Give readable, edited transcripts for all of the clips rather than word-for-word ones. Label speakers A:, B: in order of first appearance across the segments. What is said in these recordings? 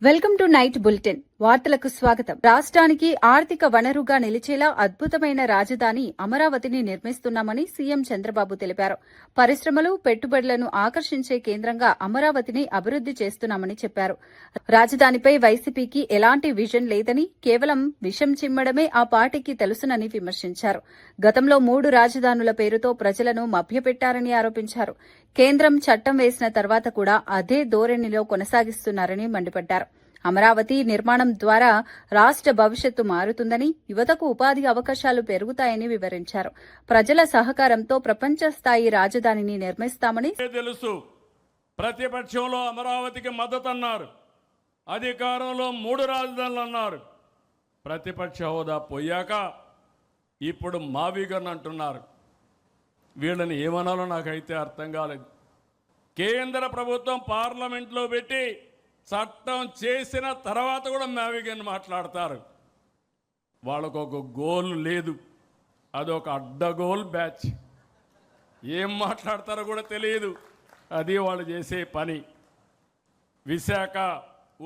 A: Welcome to night bulletin. వార్తలకు స్వాగతం. రాష్ట్రానికి ఆర్థిక వనరుగా నిలిచేలా అద్భుతమైన రాజధాని అమరావతిని నిర్మిస్తున్నామని సీఎం చంద్రబాబు తెలిపారు. పరిశ్రమలు, పెట్టుబడులను ఆకర్షించే కేంద్రంగా అమరావతిని అభివృద్ది చేస్తున్నామని చెప్పారు. రాజధానిపై వైసీపీకి ఎలాంటి విజన్ లేదని, కేవలం విషం చిమ్మడమే ఆ పార్టీకి తెలుసునని విమర్శించారు. గతంలో 3 రాజధానుల పేరుతో ప్రజలను మభ్యపెట్టారని ఆరోపించారు. కేంద్రం చట్టం వేసిన తర్వాత కూడా అదే ధోరణిలో కొనసాగిస్తున్నారని మండిపడ్డారు. అమరావతి నిర్మాణం ద్వారా రాష్ట్ర భవిష్యత్తు మారుతుందని, యువతకు ఉపాధి అవకాశాలు పెరుగుతాయని వివరించారు. ప్రజల సహకారంతో ప్రపంచ స్థాయి రాజధానిని నిర్మిస్తామని
B: తెలుసు. ప్రతిపక్షంలో అమరావతికి మద్దతు అన్నారు, అధికారంలో 3 రాజధానులు అన్నారు. ప్రతిపక్ష హోదా పోయాక ఇప్పుడు మావిగన్ అంటున్నారు. వీళ్ళని ఏమనాలో నాకైతే అర్థం కాలేదు. కేంద్ర ప్రభుత్వం పార్లమెంట్లో పెట్టి చట్టం చేసిన తర్వాత కూడా మావిగన్ మాట్లాడతారు. వాళ్ళకు ఒక గోల్ లేదు, అదొక అడ్డగోల్ బ్యాచ్. ఏం మాట్లాడతారో కూడా తెలియదు, అది వాళ్ళు చేసే పని. విశాఖ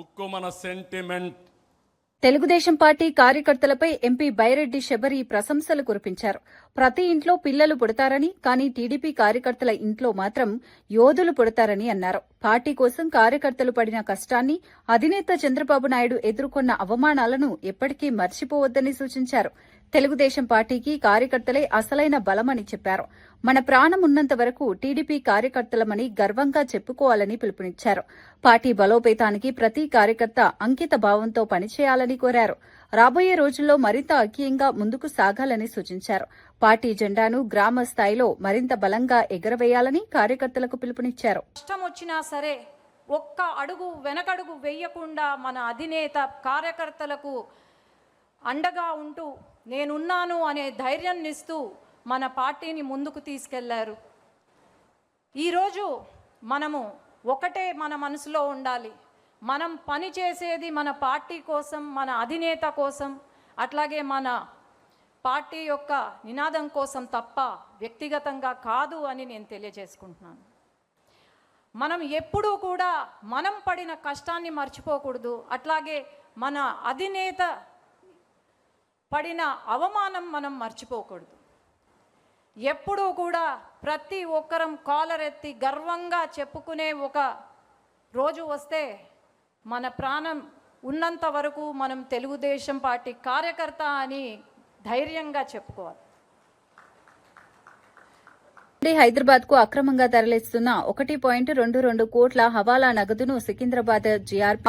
B: ఉక్కు మన సెంటిమెంట్.
A: తెలుగుదేశం పార్టీ కార్యకర్తలపై ఎంపీ బైరెడ్డి శబరి ప్రశంసలు కురిపించారు. ప్రతి ఇంట్లో పిల్లలు పుడతారని, కానీ టీడీపీ కార్యకర్తల ఇంట్లో మాత్రం యోధులు పుడతారని అన్నారు. పార్టీ కోసం కార్యకర్తలు పడిన కష్టాన్ని, అధినేత చంద్రబాబు నాయుడు ఎదుర్కొన్న అవమానాలను ఎప్పటికీ మర్చిపోవద్దని సూచించారు. తెలుగుదేశం పార్టీకి కార్యకర్తలే అసలైన బలమని చెప్పారు. మన ప్రాణం ఉన్నంత వరకు టీడీపీ కార్యకర్తలమని గర్వంగా చెప్పుకోవాలని పిలుపునిచ్చారు. పార్టీ బలోపేతానికి ప్రతి కార్యకర్త అంకిత భావంతో పనిచేయాలని కోరారు. రాబోయే రోజుల్లో మరింత ఐక్యంగా ముందుకు సాగాలని సూచించారు. పార్టీ జెండాను గ్రామ స్థాయిలో మరింత బలంగా ఎగరవేయాలని కార్యకర్తలకు పిలుపునిచ్చారు.
C: కష్టం వచ్చినా సరే ఒక్క అడుగు వెనకడుగు వేయకుండా మన అధినేత కార్యకర్తలకు అండగా ఉంటూ నేనున్నాను అనే ధైర్యాన్ని ఇస్తూ మన పార్టీని ముందుకు తీసుకెళ్లారు. ఈరోజు మనము ఒకటే మన మనసులో ఉండాలి. మనం పని చేసేది మన పార్టీ కోసం, మన అధినేత కోసం, అట్లాగే మన పార్టీ యొక్క నినాదం కోసం తప్ప వ్యక్తిగతంగా కాదు అని నేను తెలియజేసుకుంటున్నాను. మనం ఎప్పుడూ కూడా మనం పడిన కష్టాన్ని మర్చిపోకూడదు. అట్లాగే మన అధినేత పడిన అవమానం మనం మర్చిపోకూడదు. ఎప్పుడూ కూడా ప్రతి ఒక్కరం కాలరెత్తి గర్వంగా చెప్పుకునే ఒక రోజు వస్తే, మన ప్రాణం ఉన్నంత వరకు మనం తెలుగుదేశం పార్టీ కార్యకర్త అని ధైర్యంగా చెప్పుకోవాలి.
A: హైదరాబాద్ కు అక్రమంగా తరలిస్తున్న 1.22 కోట్ల హవాలా నగదును సికింద్రాబాద్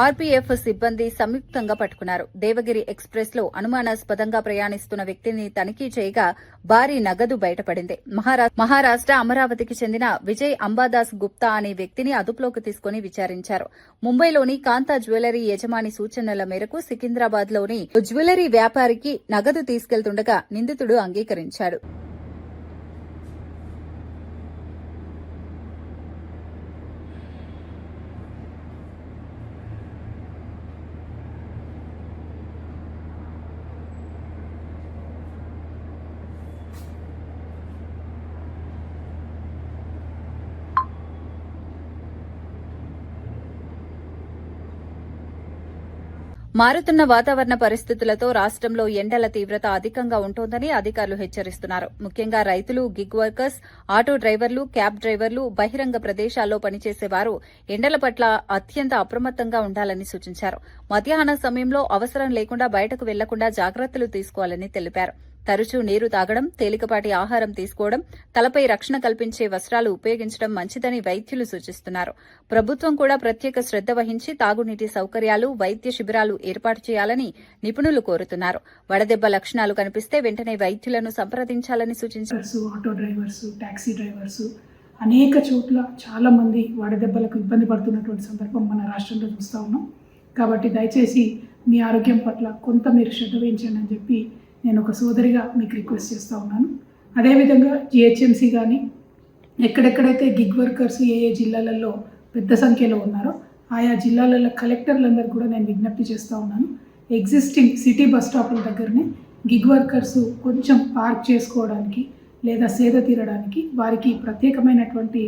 A: ఆర్పీఎఫ్ సిబ్బంది సంయుక్తంగా పట్టుకున్నారు. దేవగిరి ఎక్స్ప్రెస్ లో అనుమానాస్పదంగా ప్రయాణిస్తున్న వ్యక్తిని తనిఖీ చేయగా భారీ నగదు బయటపడింది. మహారాష్ట అమరావతికి చెందిన విజయ్ అంబాదాస్ గుప్తా అనే వ్యక్తిని అదుపులోకి తీసుకుని విచారించారు. ముంబైలోని కాంతా జ్యువెలరీ యజమాని సూచనల మేరకు సికింద్రాబాద్ లోని జ్యువెలరీ వ్యాపారికి నగదు తీసుకెళ్తుండగా నిందితుడు అంగీకరించాడు. మారుతున్న వాతావరణ పరిస్థితులతో రాష్ట్రంలో ఎండల తీవ్రత అధికంగా ఉంటోందని అధికారులు హెచ్చరిస్తున్నారు. ముఖ్యంగా రైతులు, గిగ్ వర్కర్స్, ఆటో డ్రైవర్లు, క్యాబ్ డ్రైవర్లు, బహిరంగ ప్రదేశాల్లో పనిచేసేవారు ఎండల పట్ల అత్యంత అప్రమత్తంగా ఉండాలని సూచించారు. మధ్యాహ్న సమయంలో అవసరం లేకుండా బయటకు వెళ్లకుండా జాగ్రత్తలు తీసుకోవాలని తెలిపారు. తరచూ నీరు తాగడం, తేలికపాటి ఆహారం తీసుకోవడం, తలపై రక్షణ కల్పించే వస్త్రాలు ఉపయోగించడం మంచిదని వైద్యులు సూచిస్తున్నారు. ప్రభుత్వం కూడా ప్రత్యేక శ్రద్ధ వహించి తాగునీటి సౌకర్యాలు, వైద్య శిబిరాలు ఏర్పాటు చేయాలని నిపుణులు కోరుతున్నారు. వడదెబ్బ లక్షణాలు కనిపిస్తే వెంటనే వైద్యులను సంప్రదించాలని సూచించారు.
D: ఆటో డ్రైవర్స్, టాక్సీ డ్రైవర్స్ అనేక చోట్ల చాలా మంది వడదెబ్బలకు ఇబ్బంది పడుతున్నటువంటి సందర్భం మన రాష్ట్రంలో చూస్తూ ఉన్నాం. కాబట్టి దయచేసి మీ ఆరోగ్యం పట్ల కొంత మీరు శ్రద్ధ వహించండి అని చెప్పి నేను ఒక సోదరిగా మీకు రిక్వెస్ట్ చేస్తూ ఉన్నాను. అదేవిధంగా జిహెచ్ఎంసీ కానీ ఎక్కడెక్కడైతే గిగ్ వర్కర్స్ ఏ జిల్లాలలో పెద్ద సంఖ్యలో ఉన్నారో ఆయా జిల్లాలలో కలెక్టర్లందరూ కూడా నేను విజ్ఞప్తి చేస్తూ ఉన్నాను. ఎగ్జిస్టింగ్ సిటీ బస్ స్టాపుల దగ్గరనే గిగ్ వర్కర్స్ కొంచెం పార్క్ చేసుకోవడానికి లేదా సేద తీరడానికి వారికి ప్రత్యేకమైనటువంటి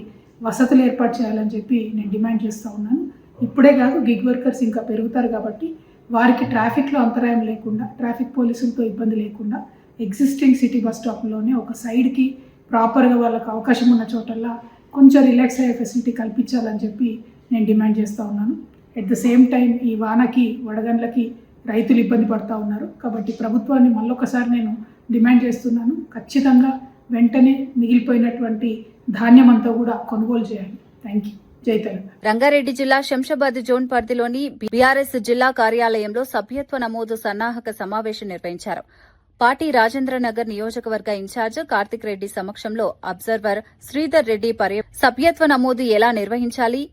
D: వసతులు ఏర్పాటు చేయాలని చెప్పి నేను డిమాండ్ చేస్తూ ఉన్నాను. ఇప్పుడే కాదు, గిగ్ వర్కర్స్ ఇంకా పెరుగుతారు కాబట్టి వారికి ట్రాఫిక్లో అంతరాయం లేకుండా, ట్రాఫిక్ పోలీసులతో ఇబ్బంది లేకుండా ఎగ్జిస్టింగ్ సిటీ బస్ స్టాప్లోనే ఒక సైడ్కి ప్రాపర్గా వాళ్ళకి అవకాశం ఉన్న చోటల్లా కొంచెం రిలాక్స్ అయ్యే ఫెసిలిటీ కల్పించాలని చెప్పి నేను డిమాండ్ చేస్తూ ఉన్నాను. ఎట్ ద సేమ్ టైం ఈ వానకి వడగండ్లకి రైతులు ఇబ్బంది పడుతూ ఉన్నారు కాబట్టి ప్రభుత్వాన్ని మళ్ళొకసారి నేను డిమాండ్ చేస్తున్నాను, ఖచ్చితంగా వెంటనే మిగిలిపోయినటువంటి ధాన్యం అంతా కూడా కొనుగోలు చేయాలి. Thank you. జై తెలంగాణ.
A: రంగారెడ్డి జిల్లా శంషాబాద్ జోన్ పరిధిలోని బీఆర్ఎస్ జిల్లా కార్యాలయంలో సభ్యత్వ నమోదు సన్నాహక సమావేశం నిర్వహించారు. పార్టీ రాజేంద్రనగర్ నియోజకవర్గ ఇన్ఛార్జ్ కార్తిక్ రెడ్డి సమక్షంలో అబ్జర్వర్ శ్రీధర్ రెడ్డి సభ్యత్వ నమోదు ఎలా నిర్వహించాలి,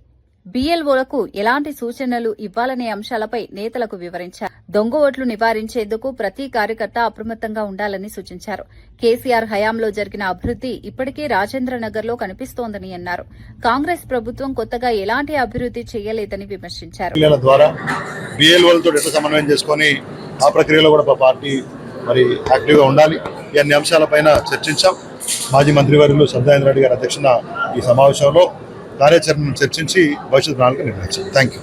A: బీఎల్ఓలకు ఎలాంటి సూచనలు ఇవ్వాలనే అంశాలపై నేతలకు వివరించారు. దొంగ ఓట్లు నివారించేందుకు ప్రతి కార్యకర్త అప్రమత్తంగా ఉండాలని సూచించారు. కేసీఆర్ హయాంలో జరిగిన అభివృద్ది ఇప్పటికే రాజేంద్రనగర్లో కనిపిస్తోందని అన్నారు. కాంగ్రెస్ ప్రభుత్వం కొత్తగా ఎలాంటి అభివృద్ది చేయలేదని విమర్శించారు.
E: ఆ ప్రక్రియలో కూడా పార్టీ మరి యాక్టివ్గా ఉండాలి. ఈ అన్ని అంశాలపైన చర్చించాం. మాజీ మంత్రివర్యులు సత్యనారాయణ రెడ్డి గారి అధ్యక్షన ఈ సమావేశంలో కార్యాచరణను చర్చించి భవిష్యత్ ప్రణాళిక నిర్ణయించాం. Thank you.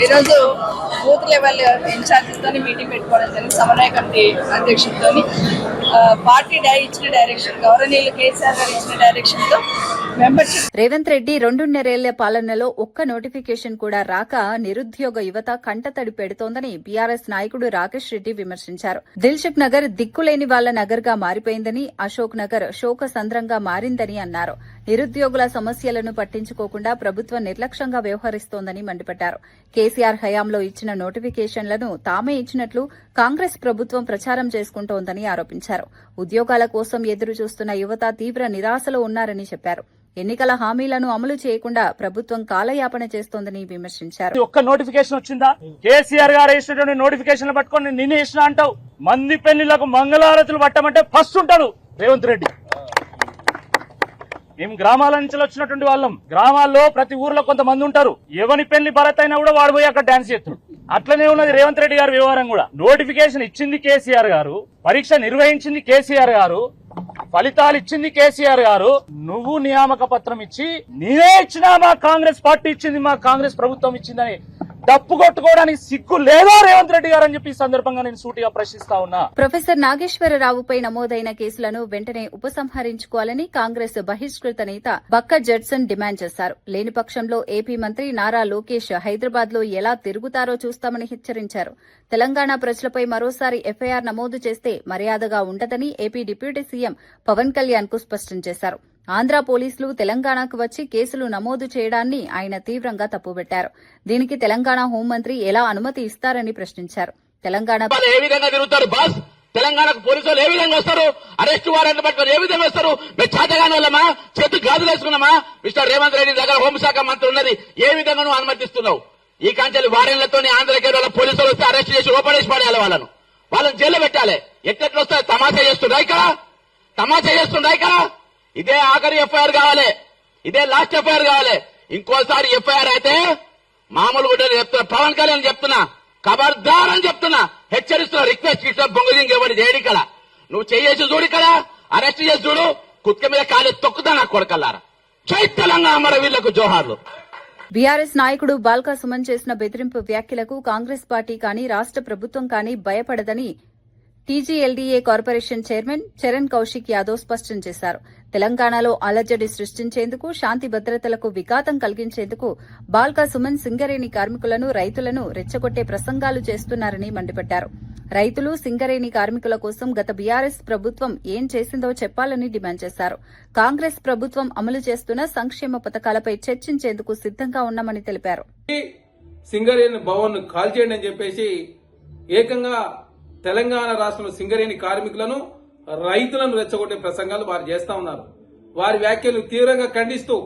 F: ఈరోజు బూత్ లెవెల్ ఇన్ఛార్జెస్తో మీటింగ్ పెట్టుకోవడం జరిగింది. సమన్వయ కమిటీ అధ్యక్షులతో పార్టీ ఇచ్చిన డైరెక్షన్, గౌరవనీయులు కేసీఆర్ గారు ఇచ్చిన డైరెక్షన్తో మెంబర్షిప్.
A: రేవంత్ రెడ్డి 2.5 పాలనలో ఒక్క నోటిఫికేషన్ కూడా రాక నిరుద్యోగ యువత కంటతడి పెడుతోందని బీఆర్ఎస్ నాయకుడు రాకేష్ రెడ్డి విమర్శించారు. దిల్సుఖ్ నగర్ దిక్కులేని వాళ్ల నగర్ గా మారిపోయిందని, అశోక్ నగర్ శోక సంద్రంగా మారిందని అన్నారు. నిరుద్యోగుల సమస్యలను పట్టించుకోకుండా ప్రభుత్వం నిర్లక్ష్యంగా వ్యవహరిస్తోందని మండిపడ్డారు. కేసీఆర్ హయాంలో ఇచ్చిన నోటిఫికేషన్లను తామే ఇచ్చినట్లు కాంగ్రెస్ ప్రభుత్వం ప్రచారం చేసుకుంటోందని ఆరోపించారు. ఉద్యోగాల కోసం ఎదురు చూస్తున్న యువత తీవ్ర నిరాశలో ఉన్నారని చెప్పారు. ఎన్నికల హామీలను అమలు చేయకుండా ప్రభుత్వం కాలయాపన చేస్తోందని విమర్శించారు.
G: ఒక్క నోటిఫికేషన్ వచ్చిందా? కేసీఆర్ గారు ఇచ్చినటువంటి నోటిఫికేషన్ పట్టుకొని నిన్నే ఇచ్చిన అంటావు. మంది పెళ్లిలకు మంగళారతులు పట్టమంటే ఫస్ట్ ఉంటాడు రేవంత్ రెడ్డి. మేము గ్రామాల నుంచి వచ్చినటువంటి వాళ్ళం. గ్రామాల్లో ప్రతి ఊర్లో కొంతమంది ఉంటారు. ఎవరి పెళ్లి భరత్ అయినా కూడా వాడు పోయి అక్కడ డాన్స్ చేస్తాడు. అట్లనే ఉన్నది రేవంత్ రెడ్డి గారి వ్యవహారం కూడా. నోటిఫికేషన్ ఇచ్చింది కేసీఆర్ గారు, పరీక్ష నిర్వహించింది కేసీఆర్ గారు, ఫలితాలు ఇచ్చింది కేసీఆర్ గారు. నువ్వు నియామక పత్రం ఇచ్చి నేనే ఇచ్చినా, మా కాంగ్రెస్ పార్టీ ఇచ్చింది, మా కాంగ్రెస్ ప్రభుత్వం ఇచ్చిందని డప్పు కొట్టుకోవడానికి సిగ్గు లేదా రేవంత్ రెడ్డి గారు అని చెప్పి ఈ సందర్భంగా నేను సూటిగా ప్రశ్నిస్తా ఉన్నా.
A: ప్రొఫెసర్ నాగేశ్వరరావుపై నమోదైన కేసులను వెంటనే ఉపసంహరించుకోవాలని కాంగ్రెస్ బహిష్కృత నేత బక్క జడ్సన్ డిమాండ్ చేశారు. లేని పక్షంలో ఏపీ మంత్రి నారా లోకేష్ హైదరాబాద్ లో ఎలా తిరుగుతారో చూస్తామని హెచ్చరించారు. తెలంగాణ ప్రజలపై మరోసారి ఎఫ్ఐఆర్ నమోదు చేస్తే మర్యాదగా ఉండదని AP deputy CM Pawan Kalyan కు స్పష్టం చేశారు. ఆంధ్ర పోలీసులు తెలంగాణకు వచ్చి కేసులు నమోదు చేయడాన్ని ఆయన తీవ్రంగా తప్పుబట్టారు. దీనికి తెలంగాణ హోంమంత్రి ఎలా అనుమతి ఇస్తారని ప్రశ్నించారు.
H: ఏ విధంగా తిరుగుతారు బాస్? తెలంగాణకు పోలీసులు ఏ విధంగా వస్తారు? అరెస్టు వారెంట్ పట్టుకొని ఏ విధంగా వస్తారు? మేము చేతగాని వాళ్ళమా? చేతు గాజులు వేసుకున్నామా? మిస్టర్ రేవంత్ రెడ్డి దగ్గర హోంశాఖ మంత్రి ఉన్నది. ఏ విధంగా నువ్వు అనుమతిస్తున్నావు? ఈ కాంచెలు వారెన్లతో ఆంధ్రకేర్ వాళ్ళ పోలీసులు వస్తే అరెస్ట్ చేసి లోపడేసి పడేయాలి. వాళ్ళని జైల్లో పెట్టాలి. ఎట్లెట్లు వస్తారు? తమాషా చేస్తుండ్రా ఇక్కడ? తమాషా చేస్తుండ్రా ఇక్కడ? ఇదే ఆఖరి ఎఫ్ఐఆర్ కావాలి, ఇదే లాస్ట్ ఎఫ్ఐఆర్ కావాలి. ఇంకోసారి ఎఫ్ఐఆర్ అయితే మామూలు కూడా చెప్తున్నా, పవన్ కళ్యాణ్ చెప్తున్నా, ఖబర్దార్ అని చెప్తున్నా, హెచ్చరిస్తున్నా, రిక్వెస్ట్ ఇస్తున్నా. బొంగుదింగ్ ఎవరి చేయడు ఇక్కడ. నువ్వు చేసి చూడు, ఇక్కడ అరెస్ట్ చేసి చూడు, కుక్క మీద కాలు తొక్కుతా నా కొడకల్లారా. జై తెలంగాణ, అమరవీరులకు జోహార్లు.
A: బీఆర్ఎస్ నాయకుడు బాల్కా సుమన్ చేసిన బెదిరింపు వ్యాఖ్యలకు కాంగ్రెస్ పార్టీ కానీ రాష్ట ప్రభుత్వం కానీ భయపడదని టీజీఎల్డీఏ కార్పొరేషన్ చైర్మన్ చరణ్ కౌశిక్ యాదవ్ స్పష్టం చేశారు. తెలంగాణలో అలజడి సృష్టించేందుకు, శాంతి భద్రతలకు విఘాతం కలిగించేందుకు బాల్కా సుమన్ సింగరేణి కార్మికులను, రైతులను రెచ్చగొట్టే ప్రసంగాలు చేస్తున్నారని మండిపడ్డారు. రైతులు, సింగరేణి కార్మికుల కోసం గత బీఆర్ఎస్ ప్రభుత్వం ఏం చేసిందో చెప్పాలని డిమాండ్ చేశారు. కాంగ్రెస్ ప్రభుత్వం అమలు చేస్తున్న సంక్షేమ పథకాలపై చర్చించేందుకు సిద్దంగా ఉన్నామని తెలిపారు.
I: సింగరేణి భవన్ కాల్చేయండి అని చెప్పేసి ఏకంగా తెలంగాణ రాష్ట్రంలో సింగరేణి కార్మికులను, రైతులను రెచ్చగొట్టే ప్రసంగాలు వారు చేస్తా ఉన్నారు. వారి వ్యాఖ్యలు తీవ్రంగా ఖండిస్తూ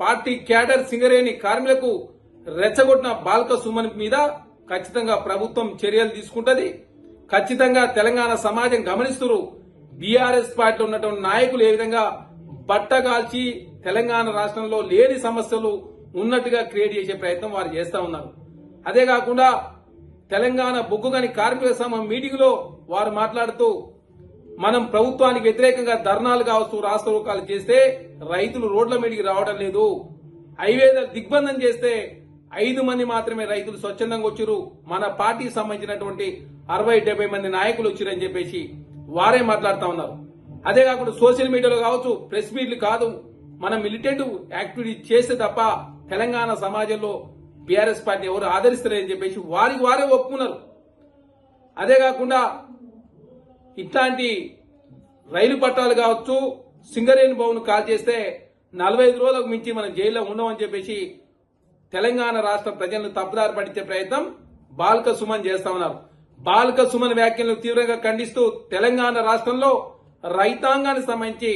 I: పార్టీ క్యాడర్ సింగరేణి కార్మికులకు రెచ్చగొట్టిన బాల్క సుమన్ మీద ఖచ్చితంగా ప్రభుత్వం చర్యలు తీసుకుంటది. ఖచ్చితంగా తెలంగాణ సమాజం గమనిస్తున్నారు. బీఆర్ఎస్ పార్టీలో ఉన్నటువంటి నాయకులు ఏ విధంగా బట్టగాల్చి తెలంగాణ రాష్ట్రంలో లేని సమస్యలు ఉన్నట్టుగా క్రియేట్ చేసే ప్రయత్నం వారు చేస్తా ఉన్నారు. అదే కాకుండా తెలంగాణ బొగ్గుగని కార్మిక సంఘం మీటింగ్ లో వారు మాట్లాడుతూ మనం ప్రభుత్వానికి వ్యతిరేకంగా ధర్నాలు కావచ్చు రాస్తారోకాలు చేస్తే రైతులు రోడ్ల మీదకి రావడం లేదు. హైవేల దిగ్బంధం చేస్తే 5 మంది మాత్రమే రైతులు స్వచ్ఛందంగా వచ్చారు. మన పార్టీకి సంబంధించినటువంటి 60-70 మంది నాయకులు వచ్చారని చెప్పేసి వారే మాట్లాడుతా ఉన్నారు. అదే కాకుండా సోషల్ మీడియాలో కావచ్చు, ప్రెస్ మీట్లు కాదు, మనం మిలిటెంట్ యాక్టివిటీ చేస్తే తప్ప తెలంగాణ సమాజంలో బీఆర్ఎస్ పార్టీ ఎవరు ఆదరిస్తారని చెప్పేసి వారే ఒప్పుకున్నారు. అదే కాకుండా ఇట్లాంటి రైలు పట్టాలు కావచ్చు, సింగరేణి భవన్ కాల్ చేస్తే 45 రోజులకు మించి మనం జైల్లో ఉండమని చెప్పేసి తెలంగాణ రాష్ట్ర ప్రజలను తప్పుదారి పట్టించే ప్రయత్నం బాల్క సుమన్ చేస్తా ఉన్నారు. బాల్క సుమన్ వ్యాఖ్యలను తీవ్రంగా ఖండిస్తూ తెలంగాణ రాష్ట్రంలో రైతాంగానికి సంబంధించి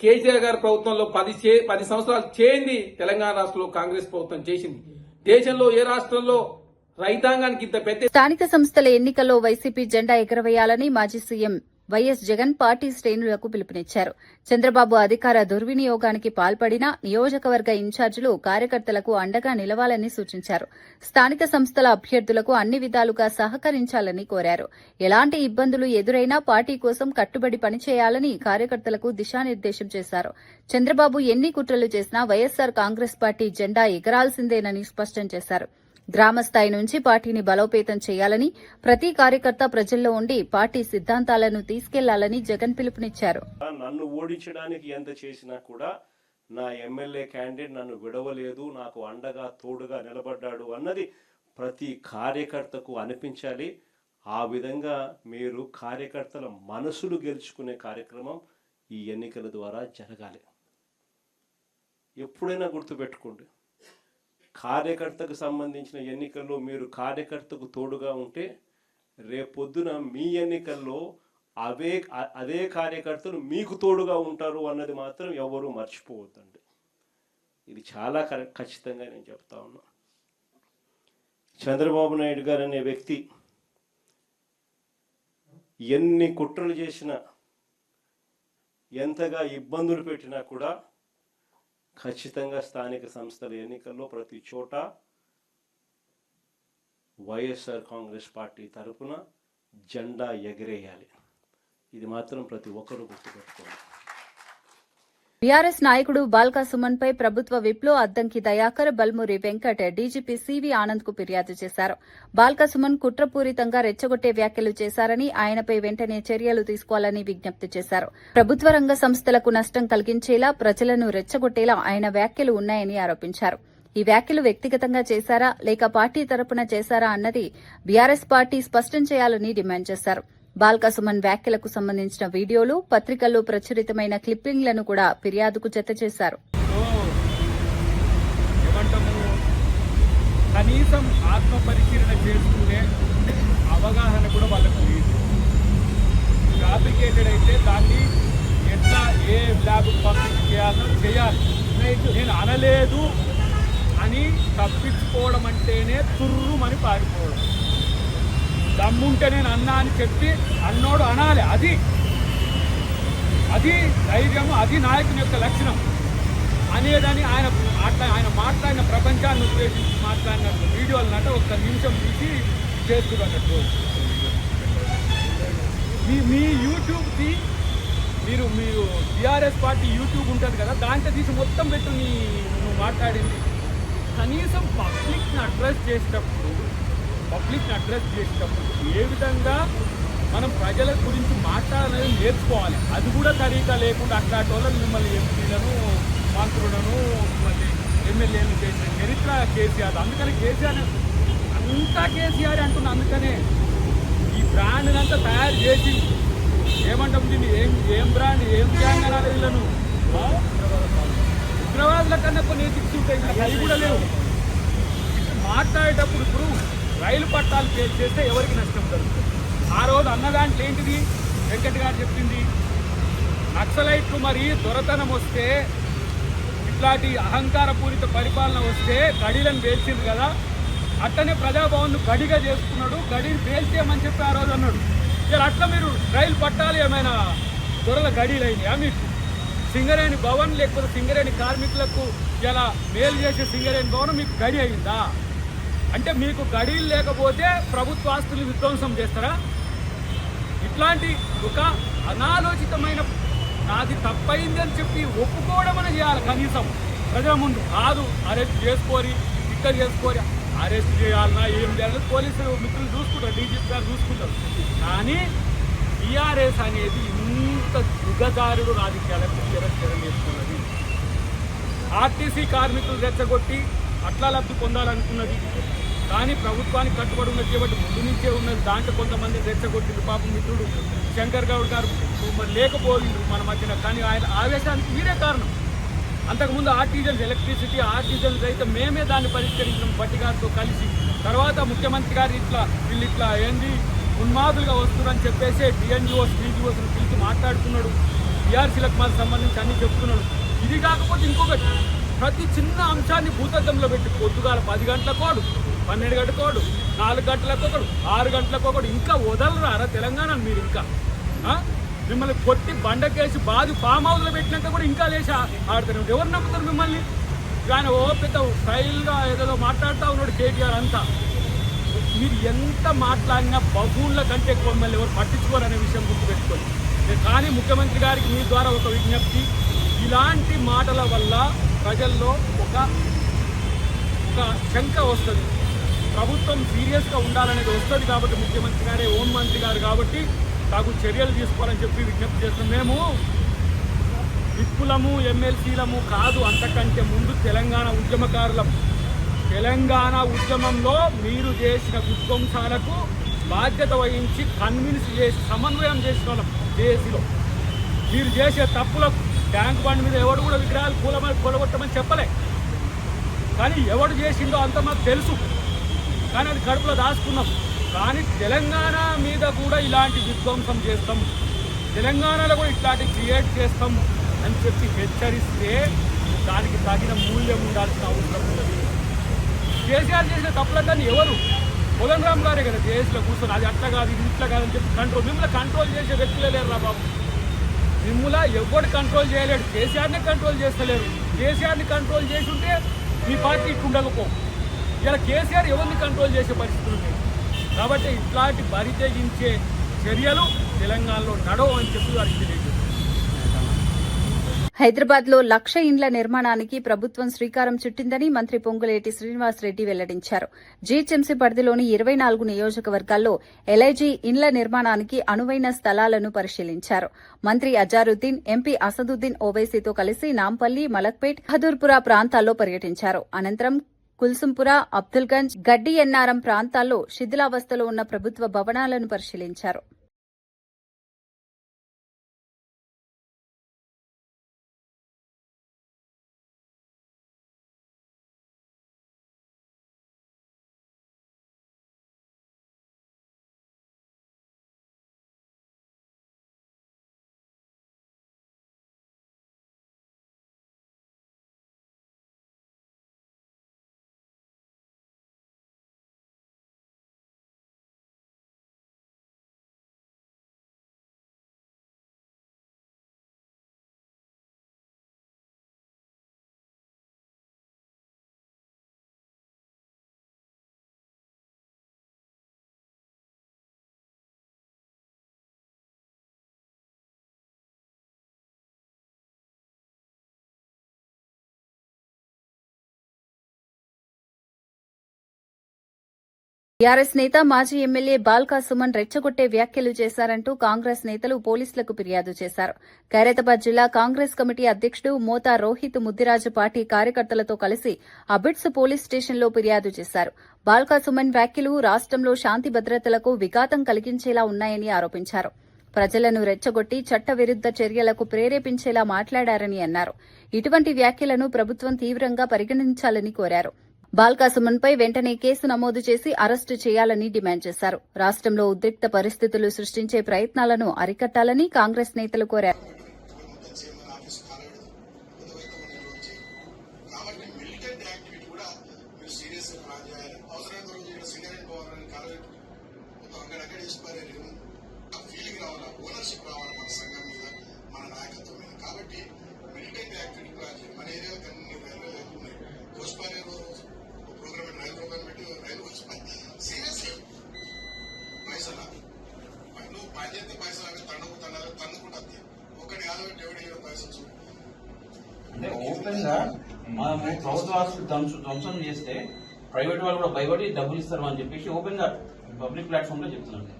I: కేసీఆర్ గారి ప్రభుత్వంలో 10 సంవత్సరాలు చేయింది తెలంగాణ రాష్ట్రంలో కాంగ్రెస్ ప్రభుత్వం చేసింది. దేశంలో ఏ రాష్ట్రంలో రైతాంగానికి ఇంత పెద్ద
A: స్థానిక సంస్థల ఎన్నికల్లో వైసీపీ జెండా ఎగరవేయాలని మాజీ సీఎం వైఎస్ జగన్ పార్టీ శ్రేణులకు పిలుపునిచ్చారు. చంద్రబాబు అధికార దుర్వినియోగానికి పాల్పడిన నియోజకవర్గ ఇన్ఛార్జీలు కార్యకర్తలకు అండగా నిలవాలని సూచించారు. స్థానిక సంస్థల అభ్యర్థులకు అన్ని విధాలుగా సహకరించాలని కోరారు. ఎలాంటి ఇబ్బందులు ఎదురైనా పార్టీ కోసం కట్టుబడి పనిచేయాలని కార్యకర్తలకు దిశానిర్దేశం చేశారు. చంద్రబాబు ఎన్ని కుట్రలు చేసినా వైఎస్సార్ కాంగ్రెస్ పార్టీ జెండా ఎగరాల్సిందేనని స్పష్టం చేశారు. గ్రామస్థాయి నుంచి పార్టీని బలోపేతం చేయాలని, ప్రతి కార్యకర్త ప్రజల్లో ఉండి పార్టీ సిద్ధాంతాలను తీసుకెళ్లాలని జగన్ పిలుపునిచ్చారు.
J: నన్ను ఓడించడానికి ఎంత చేసినా కూడా నా ఎమ్మెల్యే క్యాండిడేట్ నన్ను విడవలేదు, నాకు అండగా తోడుగా నిలబడ్డాడు అన్నది ప్రతి కార్యకర్తకు అనిపించాలి. ఆ విధంగా మీరు కార్యకర్తల మనసులు గెలుచుకునే కార్యక్రమం ఈ ఎన్నికల ద్వారా జరగాలి. ఎప్పుడైనా గుర్తుపెట్టుకోండి, కార్యకర్తకు సంబంధించిన ఎన్నికల్లో మీరు కార్యకర్తకు తోడుగా ఉంటే రేపొద్దున మీ ఎన్నికల్లో అదే కార్యకర్తలు మీకు తోడుగా ఉంటారు అన్నది మాత్రం ఎవరు మర్చిపోవద్దండి. ఇది చాలా ఖచ్చితంగా నేను చెప్తా ఉన్నా. చంద్రబాబు నాయుడు గారు అనే వ్యక్తి ఎన్ని కుట్రలు చేసినా, ఎంతగా ఇబ్బందులు పెట్టినా కూడా ఖచ్చితంగా స్థానిక సంస్థల ఎన్నికల్లో ప్రతి చోట వైఎస్ఆర్ కాంగ్రెస్ పార్టీ తరఫున జెండా ఎగరేయాలి. ఇది మాత్రం ప్రతి ఒక్కరూ గుర్తుపెట్టుకోవాలి.
A: బీఆర్ఎస్ నాయకుడు బాల్కా సుమన్ పై ప్రభుత్వ విప్లో అద్దంకి దయాకర్, బల్మూరి వెంకట్ డీజీపీ సివి ఆనంద్ కు ఫిర్యాదు చేశారు. బాల్కా సుమన్ కుట్రపూరితంగా రెచ్చగొట్టే వ్యాఖ్యలు చేశారని, ఆయనపై వెంటనే చర్యలు తీసుకోవాలని విజ్ఞప్తి చేశారు. ప్రభుత్వ రంగ సంస్థలకు నష్టం కలిగించేలా, ప్రజలను రెచ్చగొట్టేలా ఆయన వ్యాఖ్యలు ఉన్నాయని ఆరోపించారు. ఈ వ్యాఖ్యలు వ్యక్తిగతంగా చేశారా లేక పార్టీ తరపున చేశారా అన్నది బీఆర్ఎస్ పార్టీ స్పష్టం చేయాలని డిమాండ్ చేశారు. బాల్కా సుమన్ వ్యాఖ్యలకు సంబంధించిన వీడియోలు, పత్రికల్లో ప్రచురితమైన క్లిప్పింగ్లను కూడా ఫిర్యాదుకు జతచేశారు.
B: కనీసం ఆత్మ పరిశీలన చేసుకునే అవగాహన కూడా వాళ్ళకు లేదు. ఫ్యాబ్రికేటెడ్ అయితే దాన్ని ఎట్లా ఏ ల్యాబ్ పంపించి చేయాలి. నేను అనలేదు అని తప్పించుకోవడం అంటేనే తుర్రుమని పారిపోవడం. దమ్ముంటే నేను అన్నా అని చెప్పి అన్నోడు అనాలి. అది ధైర్యము, అది నాయకుని యొక్క లక్షణం అనేదని ఆయన మాట్లాడిన ప్రపంచాన్ని ఉద్దేశించి మాట్లాడిన వీడియోలనంటే ఒక్క నిమిషం తీసి చేస్తున్నట్టు. మీ యూట్యూబ్కి మీరు టీఆర్ఎస్ పార్టీ యూట్యూబ్ ఉంటుంది కదా, దాంట్లో తీసి మొత్తం పెట్టు నువ్వు మాట్లాడింది. కనీసం పబ్లిక్ని అడ్రస్ చేసేటప్పుడు ఏ విధంగా మనం ప్రజల గురించి మాట్లాడాలని నేర్చుకోవాలి. అది కూడా తరీకా లేకుండా అట్లాంటి వాళ్ళని మిమ్మల్ని ఎంపీలను, మంత్రులను, మళ్ళీ ఎమ్మెల్యేలు చేసిన చరిత్ర కేసీఆర్. అందుకని కేసీఆర్ అంతా కేసీఆర్ అంటున్నా. అందుకనే ఈ బ్రాండ్ అంతా తయారు చేసి ఏమంటాం దీన్ని, ఏం బ్రాండ్, ఏం గ్యాంగ్ అనాలి వీళ్ళను. ఉగ్రవాదుల కన్నా కొన్ని ఎథిక్స్ ఉంటాయి, అవి కూడా లేవు. మాట్లాడేటప్పుడు ఇప్పుడు రైలు పట్టాలు చేస్తే ఎవరికి నష్టం జరుగుతుంది? ఆ రోజు అన్నదాంట్లో ఏంటిది వెంకట్ గారు చెప్పింది, నక్సలైట్లు మరి దొరతనం వస్తే, ఇట్లాంటి అహంకారపూరిత పరిపాలన వస్తే గడిలను పేల్చింది కదా, అట్లనే ప్రజాభవన్ను గడిగా చేసుకున్నాడు, గడిని పేల్చేయమని చెప్పి ఆ రోజు అన్నాడు. ఇలా అట్లా మీరు రైలు పట్టాలు ఏమైనా దొరల గడీలు అయినాయా మీకు? సింగరేణి భవన్ లేకపోతే సింగరేణి కార్మికులకు ఇలా మేలు చేసే సింగరేణి భవన్ మీకు గడి అయిందా? అంటే మీకు గడీలు లేకపోతే ప్రభుత్వ ఆస్తులు విధ్వంసం చేస్తారా? ఇట్లాంటి ఒక అనాలోచితమైన నాది తప్పైంది అని చెప్పి ఒప్పుకోవడం అని చేయాలి కనీసం ప్రజల ముందు. కాదు అరెస్ట్ చేసుకోరి ఇక్కడ చేసుకోరి, అరెస్ట్ చేయాలన్నా ఏం చేయాలి పోలీసులు మిత్రులు చూసుకుంటారు, డీజీపీ గారు చూసుకుంటారు. కానీ టీఆర్ఎస్ అనేది ఇంత దిగజారుడు రాజకీయాలకు చిరస్థిరం చేసుకున్నది. ఆర్టీసీ కార్మికులు రెచ్చగొట్టి అట్లా లబ్ధి పొందాలనుకున్నది. కానీ ప్రభుత్వానికి కట్టుబడి ఉన్నది కాబట్టి ముందు నుంచే ఉన్నది. దాంట్లో కొంతమంది రెచ్చగొట్టింది. పాపం మిత్రుడు శంకర్ గౌడ్ గారు మరి లేకపోయిండ్రు మన మధ్యన. కానీ ఆయన ఆవేశానికి మీరే కారణం. అంతకుముందు ఆర్టిజన్స్ ఎలక్ట్రిసిటీ ఆర్టిజన్స్ అయితే మేమే దాన్ని పరిష్కరించినాం బట్టి గారితో కలిసి. తర్వాత ముఖ్యమంత్రి గారు వీళ్ళు ఇట్లా ఏంది ఉన్మాదులుగా వస్తున్నారని చెప్పేసి డిఎన్జిఓస్ డీజీఓస్ని పిలిచి మాట్లాడుతున్నాడు. టీఆర్సీలకు మాకు సంబంధించి అన్ని చెప్తున్నాడు. ఇది కాకపోతే ఇంకొకటి, ప్రతి చిన్న అంశాన్ని భూతద్దంలో పెట్టి పొద్దుగాల 10 గంటలకోడు, 12 గంటలకోడు, 4 గంటలకొకడు, 6 గంటలకొకడు, ఇంకా వదలరారా తెలంగాణ మీరు? ఇంకా మిమ్మల్ని కొట్టి బండకేసి బాధి ఫామ్ హౌస్లో పెట్టినాక కూడా ఇంకా లేచి ఆడుతున్నారు. ఎవరు నమ్ముతారు మిమ్మల్ని? ఆయన ఓ పెద్ద స్టైల్గా ఏదో మాట్లాడుతూ ఉన్నాడు కేటీఆర్ అంతా. మీరు ఎంత మాట్లాడినా బహుళ్ళ కంటే ఎక్కువ మిమ్మల్ని ఎవరు పట్టించుకోరు అనే విషయం గుర్తుపెట్టుకోండి. కానీ ముఖ్యమంత్రి గారికి మీ ద్వారా ఒక విజ్ఞప్తి, ఇలాంటి మాటల వల్ల ప్రజల్లో ఒక శంక వస్తుంది. ప్రభుత్వం సీరియస్గా ఉండాలనేది వస్తుంది కాబట్టి ముఖ్యమంత్రి గారే హోంమంత్రి గారు కాబట్టి తగు చర్యలు తీసుకోవాలని చెప్పి విజ్ఞప్తి చేస్తున్నాం. మేము విప్పులము ఎమ్మెల్సీలము కాదు, అంతకంటే ముందు తెలంగాణ ఉద్యమకారులం. తెలంగాణ ఉద్యమంలో మీరు చేసిన విధ్వంసాలకు బాధ్యత వహించి కన్విన్స్ చేసి సమన్వయం చేసిన వాళ్ళం. జేఏసీలో మీరు చేసే తప్పులకు ట్యాంక్ బండ్ మీద ఎవడు కూడా విగ్రహాలు కూలగొట్టమని చెప్పలే. కానీ ఎవడు చేసిండో అంత మాకు తెలుసు. కానీ అది కడుపులో దాచుకున్నాం. కానీ తెలంగాణ మీద కూడా ఇలాంటి విధ్వంసం చేస్తాం, తెలంగాణలో కూడా ఇట్లాంటి క్రియేట్ చేస్తాం అని చెప్పి హెచ్చరిస్తే దానికి తగిన మూల్యం ఉండాల్సిన అవసరం ఉన్నది. కేసీఆర్ చేసిన తప్పులన్నీ ఎవరు? కోదండరామ్ గారే కదా జేఏసీలో కూర్చొని అది అట్లా కాదు ఇది ఇట్లా కాదని చెప్పి మిమ్మల్ని కంట్రోల్ చేసే వ్యక్తులే లేరురా బాబు. మిమ్మల్ని ఎవరు కంట్రోల్ చేయలేడు. కేసీఆర్ని కంట్రోల్ చేస్తలేరు. కేసీఆర్ని కంట్రోల్ చేసి ఉంటే మీ పార్టీ ఇట్లా ఉండకపో. ఇలా కేసీఆర్ ఎవరిని కంట్రోల్ చేసే పరిస్థితులు ఉన్నాయి. కాబట్టి ఇట్లాంటి బరి తెగించే చర్యలు తెలంగాణలో నడవు అని చెప్పి వారికి తెలియజేస్తారు.
A: హైదరాబాద్ లో 1,00,000 ఇండ్ల నిర్మాణానికి ప్రభుత్వం శ్రీకారం చుట్టిందని మంత్రి పొంగులేటి శ్రీనివాసరెడ్డి వెల్లడించారు. జీహెచ్ఎంసీ పరిధిలోని 24 నియోజకవర్గాల్లో ఎల్ఐజీ ఇండ్ల నిర్మాణానికి అనువైన స్థలాలను పరిశీలించారు. మంత్రి అజారుద్దీన్, ఎంపీ అసదుద్దీన్ ఓవైసీతో కలిసి నాంపల్లి, మలక్పేట్, బహదూర్పుర ప్రాంతాల్లో పర్యటించారు. అనంతరం కుల్సుంపుర, అబ్దుల్గంజ్, గడ్డి ఎన్నారం ప్రాంతాల్లో శిథిలావస్థలో ఉన్న ప్రభుత్వ భవనాలను పరిశీలించారు. టీఆర్ఎస్ నేత మాజీ ఎమ్మెల్యే బాల్కా సుమన్ రెచ్చగొట్టే వ్యాఖ్యలు చేశారంటూ కాంగ్రెస్ నేతలు పోలీసులకు ఫిర్యాదు చేశారు. ఖైరతాబాద్ జిల్లా కాంగ్రెస్ కమిటీ అధ్యకుడు మోతా రోహిత్ ముద్దిరాజు పార్టీ కార్యకర్తలతో కలిసి అబిడ్స్ పోలీస్ స్టేషన్లో ఫిర్యాదు చేశారు. బాల్కా సుమన్ వ్యాఖ్యలు రాష్ట్రంలో శాంతి భద్రతలకు విఘాతం కలిగించేలా ఉన్నాయని ఆరోపించారు. ప్రజలను రెచ్చగొట్టి చట్టవిరుద్ద చర్యలకు ప్రేరేపించేలా మాట్లాడారని అన్నారు. ఇటువంటి వ్యాఖ్యలను ప్రభుత్వం తీవ్రంగా పరిగణించాలని కోరారు. బాల్కా సుమన్పై వెంటనే కేసు నమోదు చేసి అరెస్టు చేయాలని డిమాండ్ చేశారు. రాష్ట్రంలో ఉద్రిక్త పరిస్థితులు సృష్టించే ప్రయత్నాలను అరికట్టాలని కాంగ్రెస్ నేతలు కోరారు.
K: బాధ్యత మనము ప్రభుత్వ ఆస్తులు ధ్వంసం చేస్తే ప్రైవేట్ వాళ్ళు కూడా భయపడి డబ్బులు ఇస్తారు అని చెప్పేసి ఓపెన్ గా పబ్లిక్ ప్లాట్ఫామ్ లో చెప్తున్నాడు.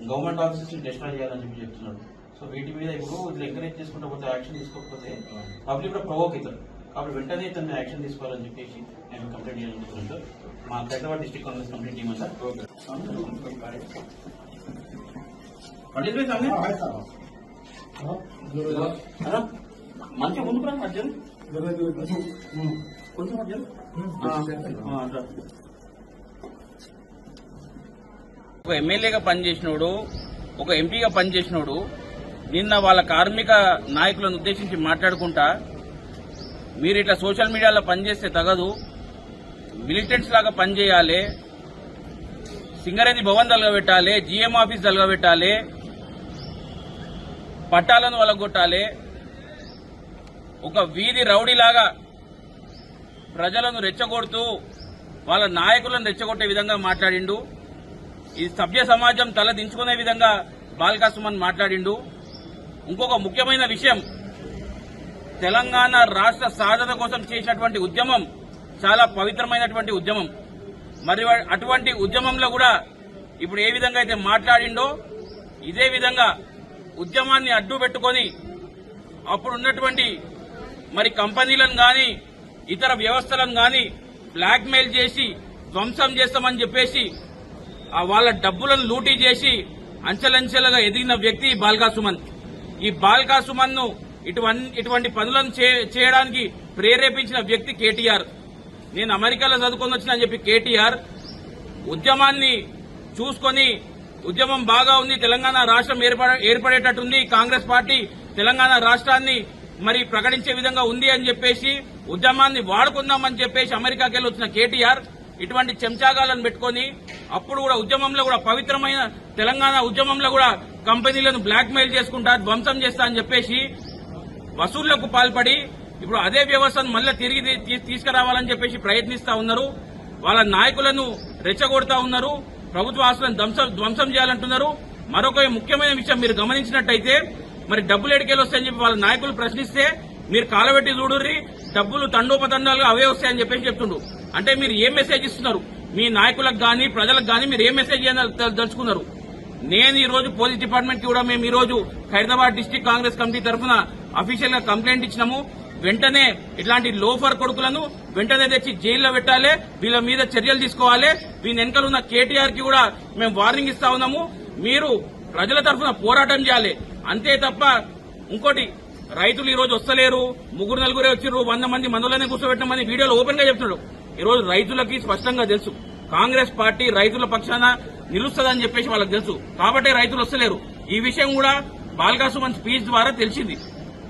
K: గవర్నమెంట్ ఆఫీసెస్ ని డిస్ట్రాయ్ చేయాలని చెప్పి చెప్తున్నాడు. సో వీటి మీద ఇప్పుడు ఇట్లా ఎంకరేజ్ చేసుకుంటూ పోతే యాక్షన్ తీసుకోకపోతే పబ్లిక్ కూడా ప్రొవోక్ అవుతారు. కాబట్టి వెంటనే తను యాక్షన్ తీసుకోవాలని చెప్పేసి నేను కంప్లైంట్ చేయాలనుకుంటున్నాను సార్. మా Hyderabad district Congress complaint team sir. మంచిగా ముందుకు రా అర్జున్, కొంచెం అర్జున్. ఒక ఎమ్మెల్యేగా పనిచేసినోడు, ఒక ఎంపీగా పనిచేసినోడు నిన్న వాళ్ళ కార్మిక నాయకులను ఉద్దేశించి మాట్లాడుకుంటా, మీరు ఇట్లా సోషల్ మీడియాలో పనిచేస్తే తగదు, మిలిటెంట్స్ లాగా పనిచేయాలి, సింగరేణి భవన్ తలగబెట్టాలి, జీఎం ఆఫీస్ తలగబెట్టాలి, పట్టాలను వలగొట్టాలి, ఒక వీధి రౌడీలాగా ప్రజలను రెచ్చగొడుతూ వాళ్ళ నాయకులను రెచ్చగొట్టే విధంగా మాట్లాడిండు. ఈ సభ్య సమాజం తల దించుకునే విధంగా బాల్కా సుమన్ మాట్లాడిండు. ఇంకొక ముఖ్యమైన విషయం, తెలంగాణ రాష్ట్ర సాధన కోసం చేసినటువంటి ఉద్యమం చాలా పవిత్రమైనటువంటి ఉద్యమం. మరి అటువంటి ఉద్యమంలో కూడా ఇప్పుడు ఏ విధంగా అయితే మాట్లాడిండో ఇదే విధంగా ఉద్యమాన్ని అడ్డు పెట్టుకొని అప్పుడు ఉన్నటువంటి మరి కంపెనీలను గాని ఇతర వ్యవస్థలను గాని బ్లాక్ మెయిల్ చేసి ధ్వంసం చేస్తామని చెప్పేసి వాళ్ళ డబ్బులను లూటీ చేసి అంచెలంచెలుగా ఎదిగిన వ్యక్తి బాల్కా సుమన్. ఈ బాల్కా సుమన్ ను ఇటువంటి పనులను చేయడానికి ప్రేరేపించిన వ్యక్తి కేటీఆర్. నేను అమెరికాలో చదువుకొని వచ్చిన అని చెప్పి కేటీఆర్ ఉద్యమాన్ని చూసుకొని ఉద్యమం బాగా ఉంది, తెలంగాణ రాష్ట్రం ఏర్పడేటట్టుంది, కాంగ్రెస్ పార్టీ తెలంగాణ రాష్ట్రాన్ని మరి ప్రకటించే విధంగా ఉంది అని చెప్పేసి ఉద్యమాన్ని వాడుకుందామని చెప్పేసి అమెరికాకి వెళ్ళి వచ్చిన కేటీఆర్ ఇటువంటి చెంచాగాలను పెట్టుకుని అప్పుడు కూడా ఉద్యమంలో కూడా పవిత్రమైన తెలంగాణ ఉద్యమంలో కూడా కంపెనీలను బ్లాక్ మెయిల్ చేసుకుంటా ధ్వంసం చేస్తా అని చెప్పేసి వసూళ్లకు పాల్పడి ఇప్పుడు అదే వ్యవస్థను మళ్ళీ తిరిగి తీసుకురావాలని చెప్పేసి ప్రయత్నిస్తా ఉన్నారు. వాళ్ళ నాయకులను రెచ్చగొడతా ఉన్నారు, ప్రభుత్వ ఆస్తులను ధ్వంసం చేయాలంటున్నారు. మరొక ముఖ్యమైన విషయం మీరు గమనించినట్టయితే మరి డబ్బులు ఎడికేలు వస్తాయని చెప్పి వాళ్ళ నాయకులు ప్రశ్నిస్తే మీరు కాలబెట్టి చూడుర్రి, డబ్బులు తండోపతండాలుగా అవే వస్తాయని చెప్పేసి చెప్తుండ్రు. అంటే మీరు ఏం మెసేజ్ ఇస్తున్నారు మీ నాయకులకు గాని ప్రజలకు గాని, మీరు ఏం మెసేజ్ దలుచుకున్నారు? నేను ఈ రోజు పోలీస్ డిపార్ట్మెంట్ కి కూడా మేము ఈ రోజు హైదరాబాద్ డిస్ట్రిక్ట్ కాంగ్రెస్ కమిటీ తరఫున అఫీషియల్ గా కంప్లైంట్ ఇచ్చినాము. వెంటనే ఇట్లాంటి లోఫర్ కొడుకులను వెంటనే తెచ్చి జైల్లో పెట్టాలి, వీళ్ళ మీద చర్యలు తీసుకోవాలి. వీని వెనకాల ఉన్న కేటీఆర్ కి కూడా మేము వార్నింగ్ ఇస్తా ఉన్నాము. మీరు ప్రజల తరఫున పోరాటం చేయాలి, అంతే తప్ప ఇంకోటి రైతులు ఈ రోజు వస్తలేరు, 3-4 వచ్చిర్రు, 100 మంది మందులనే కూర్చోబెట్టమని వీడియోలో ఓపెన్ గా చెప్తున్నాడు. ఈ రోజు రైతులకి స్పష్టంగా తెలుసు కాంగ్రెస్ పార్టీ రైతుల పక్షాన నిలుస్తుందని చెప్పేసి వాళ్ళకి తెలుసు, కాబట్టి రైతులు వస్తలేరు. ఈ విషయం కూడా బాల్కా సుమన్ స్పీచ్ ద్వారా తెలిసింది.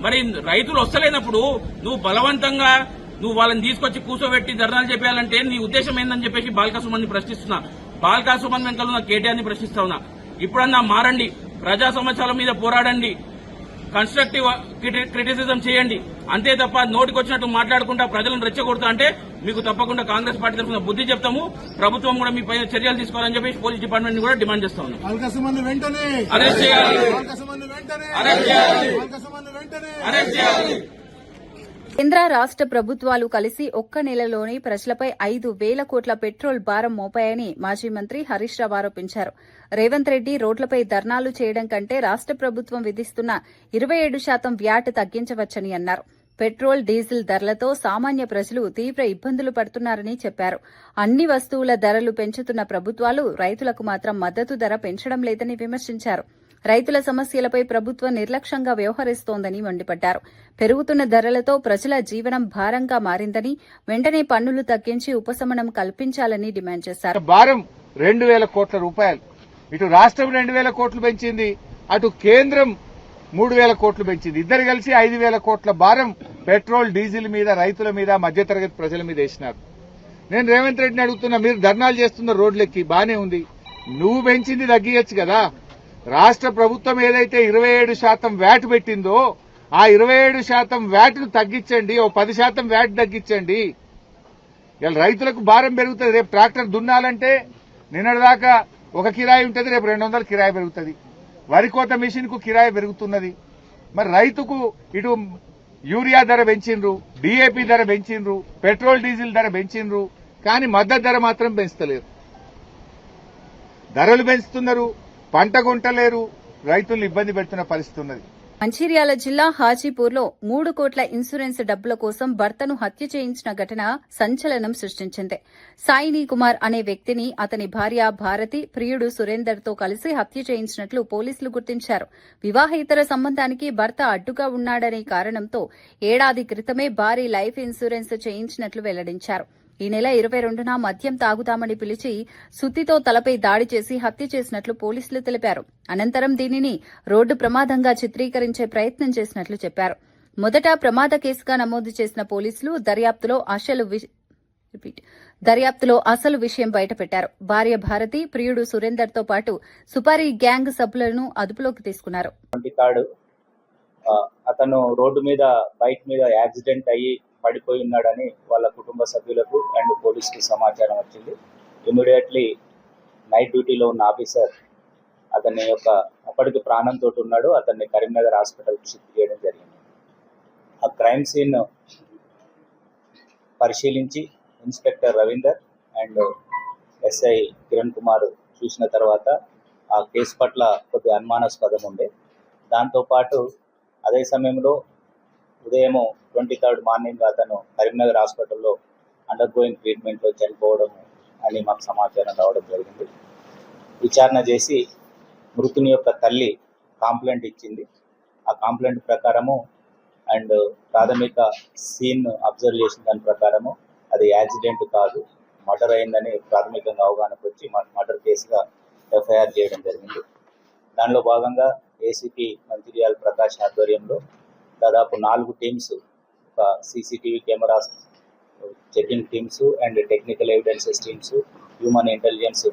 K: మరి రైతులు వస్తలేనప్పుడు నువ్వు బలవంతంగా వాళ్ళని తీసుకొచ్చి కూర్చోబెట్టి ధర్నాలు చెప్పాలంటే నీ ఉద్దేశం ఏందని చెప్పేసి బాల్కా సుమన్ ని ప్రశ్నిస్తున్నా. బాల్కా సుమన్ వెనకాల ఉన్న కేటీఆర్ ని ప్రశ్నిస్తా ఉన్నా. ఇప్పుడన్నా మారండి, ప్రజా సమస్యల మీద పోరాడండి, కన్స్ట్రక్టివ్ క్రిటిసిజం చేయండి, అంతే తప్ప నోటికొచ్చినట్టు మాట్లాడుకుంటా ప్రజలను రెచ్చగొడతా అంటే మీకు తప్పకుండా కాంగ్రెస్ పార్టీ తరఫున బుద్ధి చెప్తాము. ప్రభుత్వం కూడా మీ పైన చర్యలు తీసుకోవాలని చెప్పేసి పోలీస్ డిపార్ట్మెంట్ ని కూడా డిమాండ్ చేస్తా ఉన్నాం. అరెస్ట్ చేయాలి, అరెస్ట్ చేయాలి.
A: కేంద్ర రాష్ట్ర ప్రభుత్వాలు కలిసి ఒక్క నెలలోనే ప్రజలపై 5,000 కోట్ల పెట్రోల్ భారం మోపాయని మాజీ మంత్రి హరీష్ రావు ఆరోపించారు. రేవంత్ రెడ్డి రోడ్లపై ధర్నాలు చేయడం కంటే రాష్ట్ర ప్రభుత్వం విధిస్తున్న 27% వ్యాట్ తగ్గించవచ్చని అన్నారు. పెట్రోల్, డీజిల్ ధరలతో సామాన్య ప్రజలు తీవ్ర ఇబ్బందులు పడుతున్నారని చెప్పారు. అన్ని వస్తువుల ధరలు పెంచుతున్న ప్రభుత్వాలు రైతులకు మాత్రం మద్దతు ధర పెంచడం లేదని విమర్శించారు. రైతుల సమస్యలపై ప్రభుత్వం నిర్లక్ష్యంగా వ్యవహరిస్తోందని మండిపడ్డారు. పెరుగుతున్న ధరలతో ప్రజల జీవనం భారంగా మారిందని, వెంటనే పన్నులు తగ్గించి ఉపశమనం కల్పించాలని డిమాండ్ చేశారు.
L: భారం 2,000 కోట్ల రూపాయలు. ఇటు రాష్ట్రం 2,000 కోట్లు పెంచింది, అటు కేంద్రం 3,000 కోట్లు పెంచింది. ఇద్దరు కలిసి 5,000 కోట్ల భారం పెట్రోల్, డీజిల్ మీద, రైతుల మీద, మధ్యతరగతి ప్రజల మీద వేసినారు. నేను రేవంత్ రెడ్డిని అడుగుతున్నా, మీరు ధర్నాలు చేస్తున్న రోడ్లెక్కి బానే ఉంది, నువ్వు పెంచింది తగ్గియచ్చు కదా. రాష్ట్ర ప్రభుత్వం ఏదైతే 27% వ్యాట్ పెట్టిందో ఆ 27% వ్యాట్ను తగ్గించండి, ఓ 10% వ్యాట్ తగ్గించండి. ఇలా రైతులకు భారం పెరుగుతుంది. రేపు ట్రాక్టర్ దున్నాలంటే నిన్నటిదాకా ఒక కిరాయి ఉంటుంది, రేపు 200 కిరాయి పెరుగుతుంది. వరి కోత మిషన్ కు కిరాయి పెరుగుతున్నది. మరి రైతుకు ఇటు యూరియా ధర పెంచిండ్రు, డిఏపి ధర పెంచిండ్రు, పెట్రోల్ డీజిల్ ధర పెంచిండ్రు, కానీ మద్దతు ధర మాత్రం పెంచుతలేరు. ధరలు పెంచుతున్నారు, పంట కొంటలేరు, రైతులు ఇబ్బంది పెడుతున్న పరిస్థితి ఉన్నది.
A: మంచిర్యాల జిల్లా హాజీపూర్లో 3 కోట్ల ఇన్సూరెన్స్ డబ్బుల కోసం భర్తను హత్య చేయించిన ఘటన సంచలనం సృష్టించింది. సాయిని కుమార్ అనే వ్యక్తిని అతని భార్య భారతి, ప్రియుడు సురేందర్తో కలిసి హత్య చేయించినట్లు పోలీసులు గుర్తించారు. వివాహేతర సంబంధానికి భర్త అడ్డుగా ఉన్నాడనే కారణంతో ఏడాది క్రితమే భారీ లైఫ్ ఇన్సూరెన్స్ చేయించినట్లు వెల్లడించారు. ఈ నెల 22న మద్యం తాగుతామని పిలిచి సుత్తితో తలపై దాడి చేసి హత్య చేసినట్లు పోలీసులు తెలిపారు. అనంతరం దీనిని రోడ్డు ప్రమాదంగా చిత్రీకరించే ప్రయత్నం చేసినట్లు చెప్పారు. మొదట ప్రమాద కేసుగా నమోదు చేసిన పోలీసులు దర్యాప్తులో అసలు విషయం బయటపెట్టారు. భార్య భారతి, ప్రియుడు సురేందర్తో పాటు సుపారీ గ్యాంగ్ సభ్యులను అదుపులోకి తీసుకున్నారు.
M: అతను రోడ్డు మీద బైక్ మీద యాక్సిడెంట్ అయ్యి పడిపోయి ఉన్నాడని వాళ్ళ కుటుంబ సభ్యులకు అండ్ పోలీసుకి సమాచారం వచ్చింది. ఇమీడియట్లీ నైట్ డ్యూటీలో ఉన్న ఆఫీసర్ అతని యొక్క అప్పటికి ప్రాణంతో ఉన్నాడు, అతన్ని కరీంనగర్ హాస్పిటల్కి షిఫ్ట్ చేయడం జరిగింది. ఆ క్రైమ్ సీన్ పరిశీలించి inspector Ravinder and SI Kiran Kumar చూసిన తర్వాత ఆ కేసు పట్ల కొద్దిగా అనుమానాస్పదం ఉండే. దాంతోపాటు అదే సమయంలో ఉదయం 23rd మార్నింగ్ అతను కరీంనగర్ హాస్పిటల్లో అండర్ గోయింగ్ ట్రీట్మెంట్లో చనిపోవడం అని మాకు సమాచారం రావడం జరిగింది. విచారణ చేసి మృతుని యొక్క తల్లి కాంప్లైంట్ ఇచ్చింది. ఆ కాంప్లైంట్ ప్రకారము అండ్ ప్రాథమిక సీన్ అబ్జర్వ్ చేసిన దాని ప్రకారము అది యాక్సిడెంట్ కాదు, మర్డర్ అయిందని ప్రాథమికంగా అవగాహనకు వచ్చి మర్డర్ కేసుగా ఎఫ్ఐఆర్ చేయడం జరిగింది. దానిలో భాగంగా ఏసీపీ మంచిర్యాల ప్రకాష్ ఆధ్వర్యంలో దాదాపు 4 టీమ్స్, ఒక CCTV cameras checking teams and technical evidences teams, human intelligence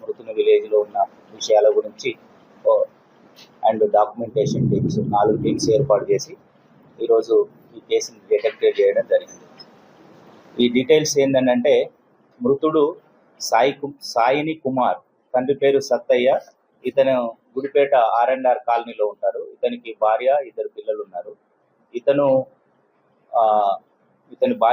M: మృతుని విలేజ్లో ఉన్న విషయాల గురించి అండ్ డాక్యుమెంటేషన్ టీమ్స్ 4 టీమ్స్ ఏర్పాటు చేసి ఈరోజు ఈ కేసుని డిటెక్ట్ చేయడం జరిగింది. ఈ డీటెయిల్స్ ఏంటంటే మృతుడు సాయిని కుమార్, తండ్రి పేరు సత్తయ్య, ఇతను గుడిపేట R&R కాలనీలో ఉంటారు. ఇతనికి భార్య, 2 పిల్లలు ఉన్నారు. ఇతని భార్య